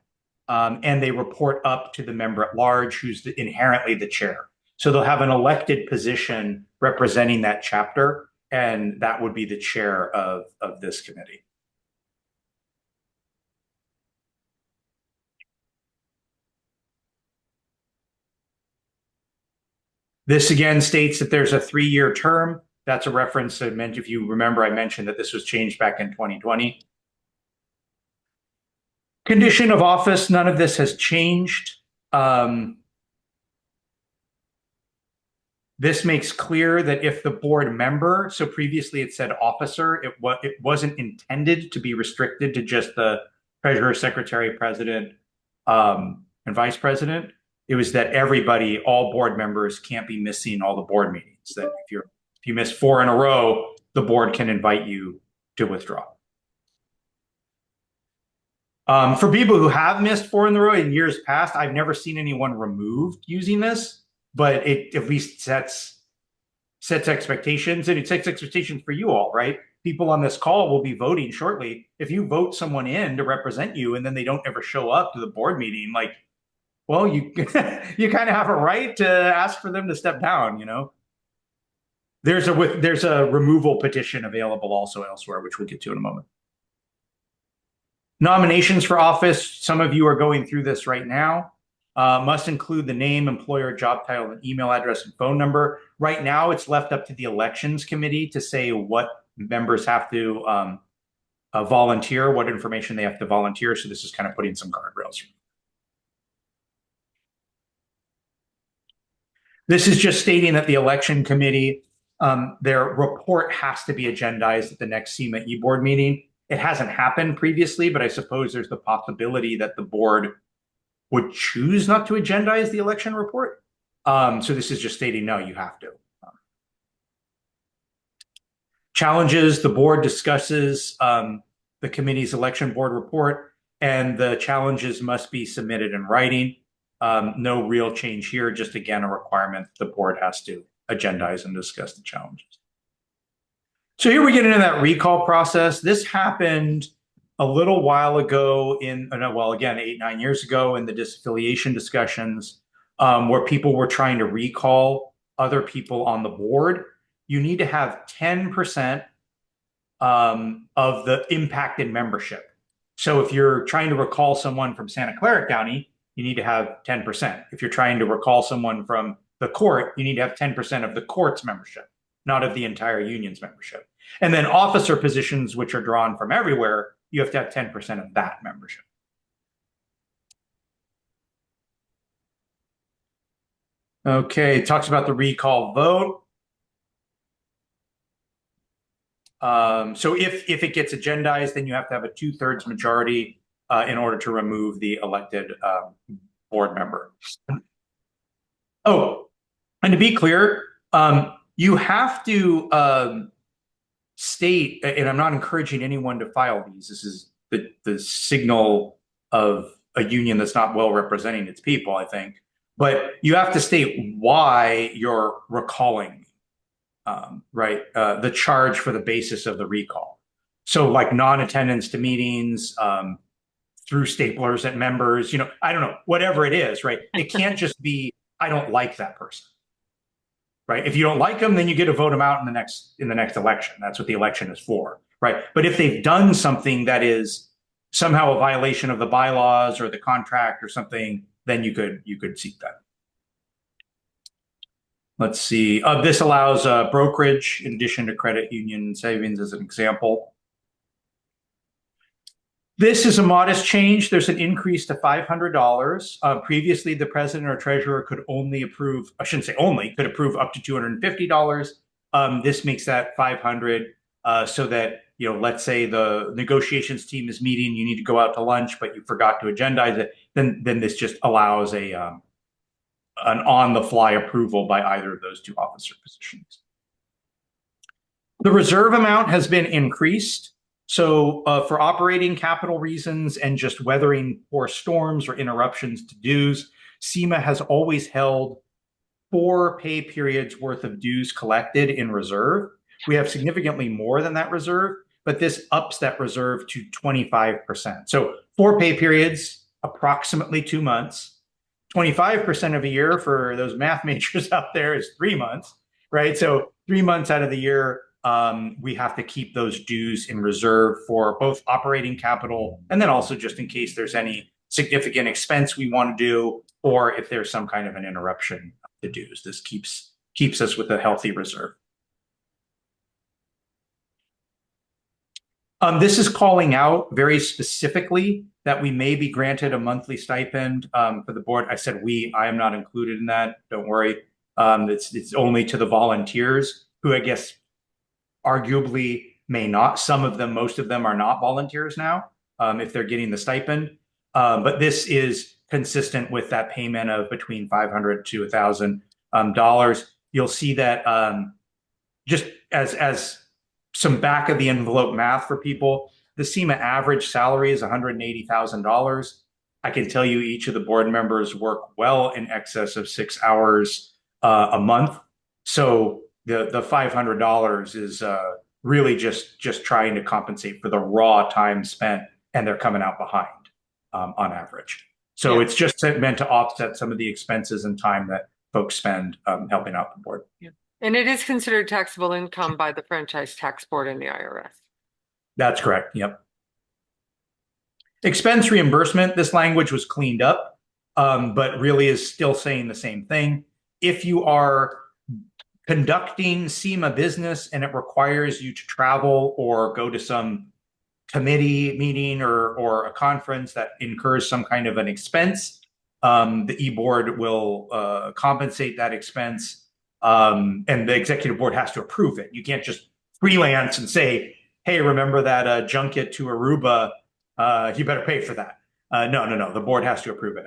And they report up to the member at large, who's inherently the chair. So they'll have an elected position representing that chapter, and that would be the chair of this committee. This again states that there's a 3-year term. That's a reference to, if you remember, I mentioned that this was changed back in 2020. Condition of office, none of this has changed. This makes clear that if the board member, so previously it said officer, it wasn't intended to be restricted to just the treasurer, secretary, president, and vice president. It was that everybody, all board members, can't be missing all the board meetings. That if you miss 4 in a row, the board can invite you to withdraw. For people who have missed 4 in a row in years past, I've never seen anyone removed using this, but it at least sets expectations, and it sets expectations for you all, right? People on this call will be voting shortly. If you vote someone in to represent you and then they don't ever show up to the board meeting, well, you you kind of have a right to ask for them to step down, There's a removal petition available also elsewhere, which we'll get to in a moment. Nominations for office, some of you are going through this right now, must include the name, employer, job title, and email address and phone number. Right now, it's left up to the elections committee to say what members have to volunteer, what information they have to volunteer. So this is kind of putting some guardrails. This is just stating that the election committee, their report has to be agendized at the next CEMA e-board meeting. It hasn't happened previously, but I suppose there's the possibility that the board would choose not to agendize the election report. So this is just stating, no, you have to. Challenges, the board discusses the committee's election board report, and the challenges must be submitted in writing. No real change here, just again, a requirement the board has to agendize and discuss the challenges. So here we get into that recall process. This happened a little while ago again, 8-9 years ago in the disaffiliation discussions, where people were trying to recall other people on the board. You need to have 10% of the impacted membership. So if you're trying to recall someone from Santa Clara County, you need to have 10%. If you're trying to recall someone from the court, you need to have 10% of the court's membership, not of the entire union's membership. And then officer positions, which are drawn from everywhere, you have to have 10% of that membership. Okay, it talks about the recall vote. So if it gets agendized, then you have to have a 2/3 majority in order to remove the elected board member. Oh, and to be clear, you have to state, and I'm not encouraging anyone to file these. This is the signal of a union that's not well representing its people, I think. But you have to state why you're recalling, right? The charge for the basis of the recall. So like non-attendance to meetings, through staplers at members, I don't know, whatever it is, right? It can't just be, I don't like that person. Right? If you don't like them, then you get to vote them out in the next election. That's what the election is for, right? But if they've done something that is somehow a violation of the bylaws or the contract or something, then you could seek that. Let's see. This allows brokerage in addition to credit union savings as an example. This is a modest change. There's an increase to $500. Previously, the president or treasurer could only approve, I shouldn't say only, could approve up to $250. This makes that $500 so that, let's say the negotiations team is meeting, you need to go out to lunch, but you forgot to agendize it. Then this just allows an on-the-fly approval by either of those two officer positions. The reserve amount has been increased. So for operating capital reasons and just weathering poor storms or interruptions to dues, CEMA has always held 4 pay periods worth of dues collected in reserve. We have significantly more than that reserve, but this ups that reserve to 25%. So 4 pay periods, approximately 2 months. 25% of a year for those math majors out there is 3 months, right? So 3 months out of the year, we have to keep those dues in reserve for both operating capital and then also just in case there's any significant expense we want to do or if there's some kind of an interruption of the dues. This keeps us with a healthy reserve. This is calling out very specifically that we may be granted a monthly stipend for the board. I said I am not included in that. Don't worry. It's only to the volunteers who I guess arguably may not. Some of them, most of them are not volunteers now if they're getting the stipend. But this is consistent with that payment of between $500 to $1,000. You'll see that just as some back of the envelope math for people, the CEMA average salary is $180,000. I can tell you each of the board members work well in excess of 6 hours a month. So the $500 is really just trying to compensate for the raw time spent, and they're coming out behind on average. So yeah. It's just meant to offset some of the expenses and time that folks spend helping out the board. Yeah. And it is considered taxable income by the Franchise Tax Board and the IRS. That's correct. Yep. Expense reimbursement, this language was cleaned up, but really is still saying the same thing. If you are conducting CEMA business and it requires you to travel or go to some committee meeting or a conference that incurs some kind of an expense, the e-board will compensate that expense, and the executive board has to approve it. You can't just freelance and say, hey, remember that junket to Aruba? You better pay for that. No. The board has to approve it.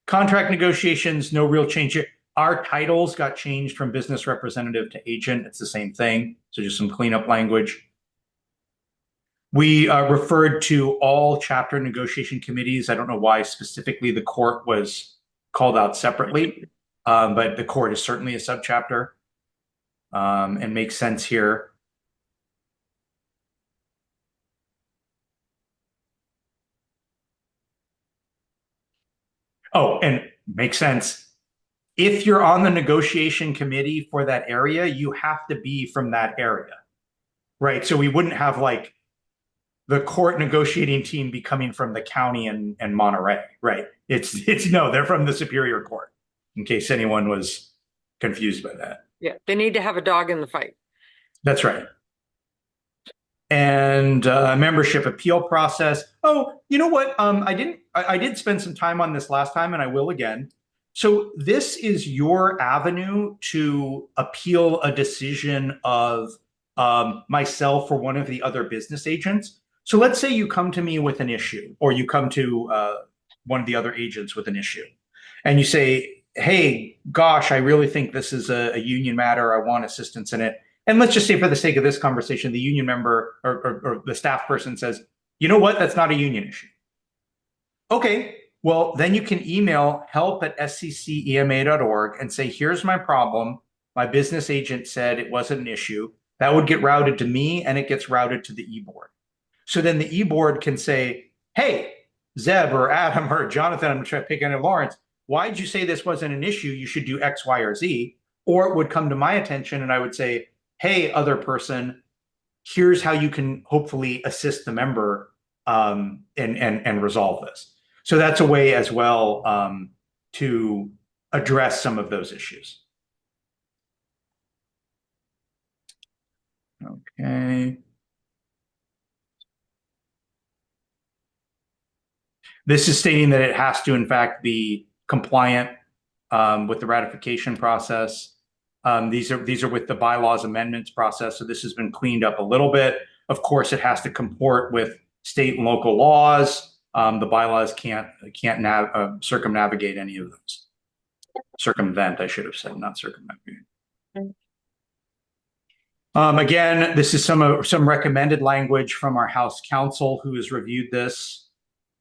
Contract negotiations, no real change here. Our titles got changed from business representative to agent. It's the same thing. So just some cleanup language. We referred to all chapter negotiation committees. I don't know why specifically the court was called out separately, but the court is certainly a subchapter and makes sense here. Oh, and makes sense. If you're on the negotiation committee for that area, you have to be from that area. right? So we wouldn't have like the court negotiating team be coming from the county and Monterey, right? It's no, they're from the Superior Court, in case anyone was confused by that. Yeah, they need to have a dog in the fight. That's right. And membership appeal process. Oh, you know what? I did spend some time on this last time, and I will again. So this is your avenue to appeal a decision of myself or one of the other business agents. So let's say you come to me with an issue, or you come to one of the other agents with an issue, and you say, "Hey, gosh, I really think this is a union matter. I want assistance in it." And let's just say, for the sake of this conversation, the union member or the staff person says, "You know what? That's not a union issue." Okay, well, then you can email help@sccema.org and say, "Here's my problem. My business agent said it wasn't an issue." That would get routed to me, and it gets routed to the e-board. So then the e-board can say, "Hey, Zeb or Adam or Jonathan, I'm trying to pick on Lawrence, why did you say this wasn't an issue? You should do X, Y, or Z." Or it would come to my attention and I would say, "Hey, other person, here's how you can hopefully assist the member and resolve this." So that's a way as well to address some of those issues. Okay. This is stating that it has to, in fact, be compliant with the ratification process. These are with the bylaws amendments process, so this has been cleaned up a little bit. Of course, it has to comport with state and local laws. The bylaws can't circumnavigate any of those. Circumvent, I should have said, not circumnavigate. Again, this is some recommended language from our House counsel who has reviewed this.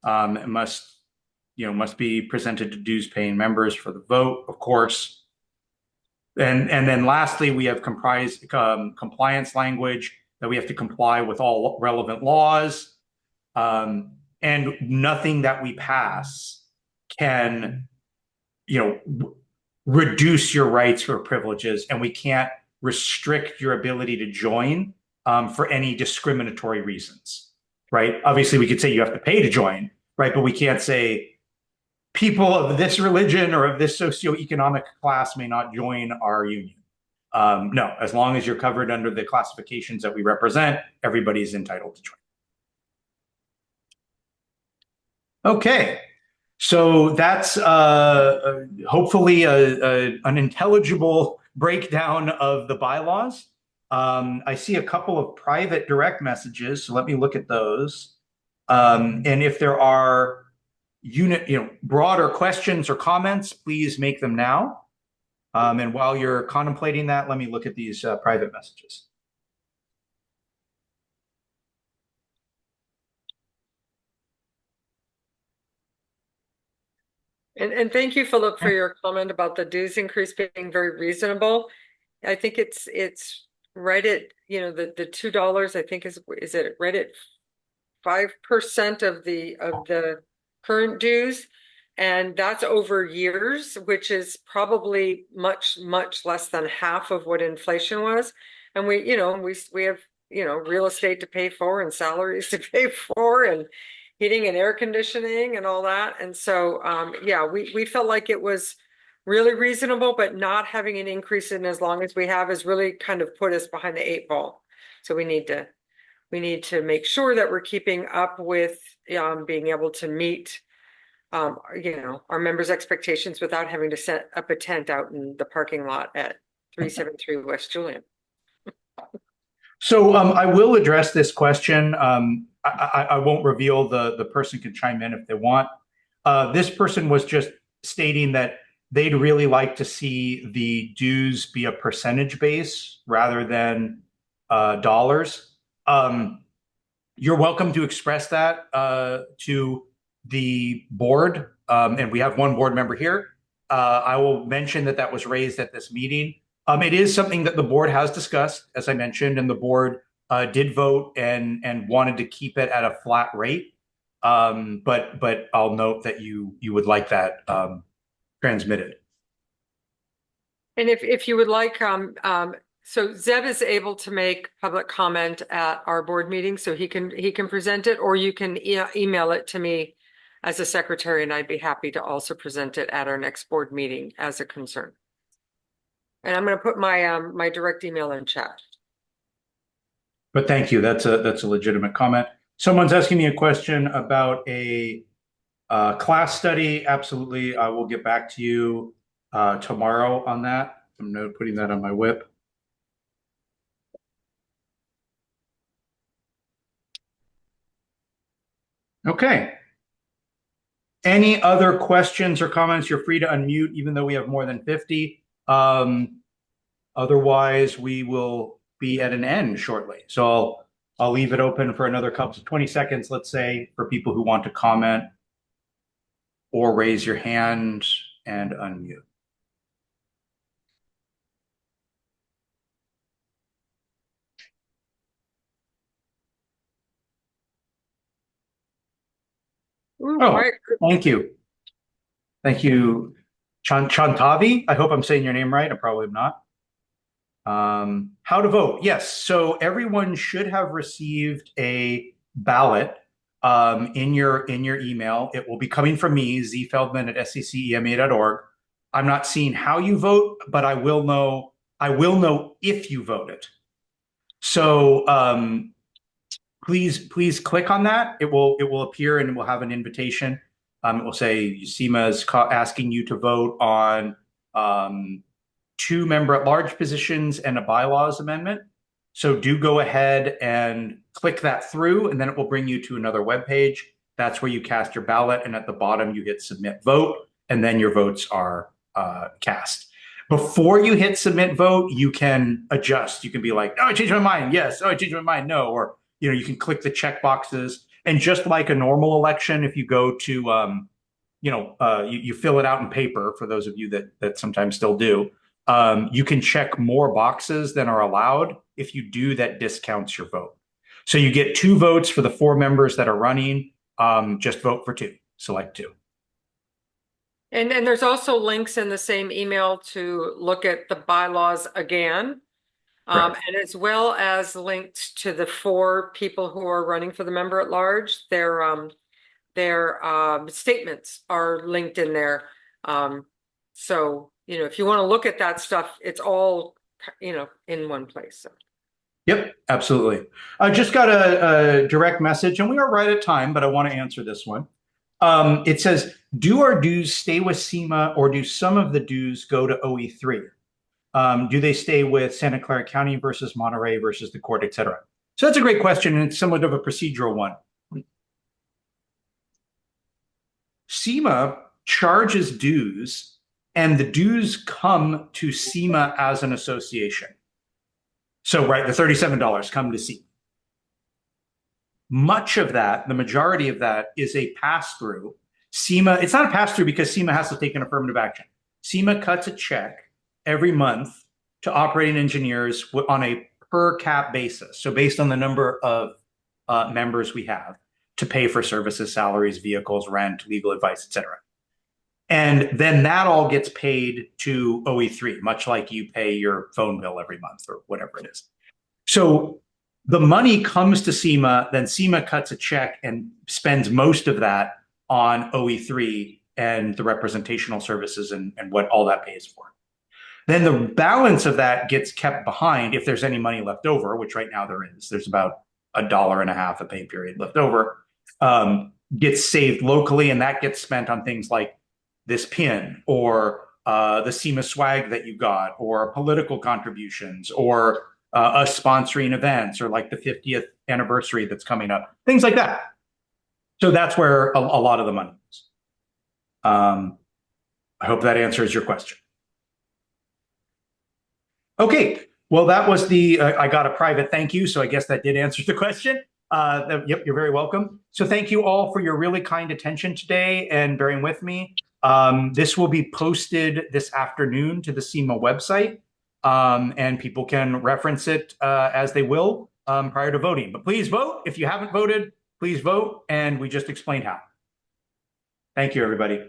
It must be presented to dues paying members for the vote, of course. And then lastly, we have compliance language that we have to comply with all relevant laws. And nothing that we pass can, reduce your rights or privileges, and we can't restrict your ability to join for any discriminatory reasons, right? Obviously, we could say you have to pay to join, right? But we can't say people of this religion or of this socioeconomic class may not join our union. No, as long as you're covered under the classifications that we represent, everybody is entitled to join. Okay, so that's hopefully an intelligible breakdown of the bylaws. I see a couple of private direct messages, so let me look at those. And if there are broader questions or comments, please make them now. And while you're contemplating that, let me look at these private messages. And thank you, Philip, for your comment about the dues increase being very reasonable. I think it's right at, the $2, I think is it right at 5% of the current dues? And that's over years, which is probably much, much less than half of what inflation was. And we have, real estate to pay for and salaries to pay for and heating and air conditioning and all that. And so, yeah, we felt like it was really reasonable, but not having an increase in as long as we have has really kind of put us behind the 8 ball. So we need to make sure that we're keeping up with being able to meet our members' expectations without having to set up a tent out in the parking lot at 373 West Julian. So I will address this question. I won't reveal the person can chime in if they want. This person was just stating that they'd really like to see the dues be a percentage base rather than dollars. You're welcome to express that to the board, and we have one board member here. I will mention that was raised at this meeting. It is something that the board has discussed, as I mentioned, and the board did vote and wanted to keep it at a flat rate. But I'll note that you would like that transmitted. And if you would like So Zeb is able to make public comment at our board meeting, so he can present it, or you can email it to me as a secretary, and I'd be happy to also present it at our next board meeting as a concern. And I'm going to put my my direct email in chat. But thank you. That's a legitimate comment. Someone's asking me a question about a class study. Absolutely, I will get back to you tomorrow on that. I'm putting that on my whip. Okay. Any other questions or comments? You're free to unmute, even though we have more than 50. Otherwise, we will be at an end shortly. So I'll leave it open for another couple of 20 seconds, let's say, for people who want to comment or raise your hand and unmute. Ooh, Oh, quiet. thank you. Thank you, Chantavi. I hope I'm saying your name right. I probably am not. How to vote? Yes. So everyone should have received a ballot in your email. It will be coming from me, zfeldman@sccema.org. I'm not seeing how you vote, but I will know if you voted. So please click on that. It will appear and it will have an invitation. It will say CEMA is asking you to vote on 2 member-at-large positions and a bylaws amendment. So do go ahead and click that through, and then it will bring you to another web page. That's where you cast your ballot, and at the bottom you hit submit vote, and then your votes are cast. Before you hit submit vote, you can adjust. You can be like, oh, I changed my mind. Yes. Oh, I changed my mind. No. Or, you can click the check boxes. And just like a normal election, if you go to, you fill it out in paper, for those of you that sometimes still do, you can check more boxes than are allowed. If you do, that discounts your vote. So you get 2 votes for the 4 members that are running. Just vote for 2. Select 2. And there's also links in the same email to look at the bylaws again. Correct. And as well as linked to the 4 people who are running for the member at large, their statements are linked in there. So, if you want to look at that stuff, it's all, in one place. So. Yep, absolutely. I just got a direct message, and we are right at time, but I want to answer this one. It says, do our dues stay with CEMA, or do some of the dues go to OE3? Do they stay with Santa Clara County versus Monterey versus the court, et cetera? So that's a great question, and it's somewhat of a procedural one. CEMA charges dues, and the dues come to CEMA as an association. So, right, the $37 come to CEMA. Much of that, the majority of that, is a pass-through. CEMA, it's not a pass-through because CEMA has to take an affirmative action. CEMA cuts a check every month to operating engineers on a per cap basis. So based on the number of members we have to pay for services, salaries, vehicles, rent, legal advice, et cetera. And then that all gets paid to OE3, much like you pay your phone bill every month or whatever it is. So the money comes to CEMA, then CEMA cuts a check and spends most of that on OE3 and the representational services and what all that pays for. Then the balance of that gets kept behind if there's any money left over, which right now there is. There's about $1.50 a pay period left over, gets saved locally, and that gets spent on things like this pin or the CEMA swag that you got, or political contributions, or us sponsoring events, or like the 50th anniversary that's coming up, things like that. So that's where a lot of the money is. I hope that answers your question. Okay, well, that was I got a private thank you, so I guess that did answer the question. Yep, you're very welcome. So thank you all for your really kind attention today and bearing with me. This will be posted this afternoon to the CEMA website, and people can reference it as they will prior to voting. But please vote. If you haven't voted, please vote, and we just explained how. Thank you, everybody.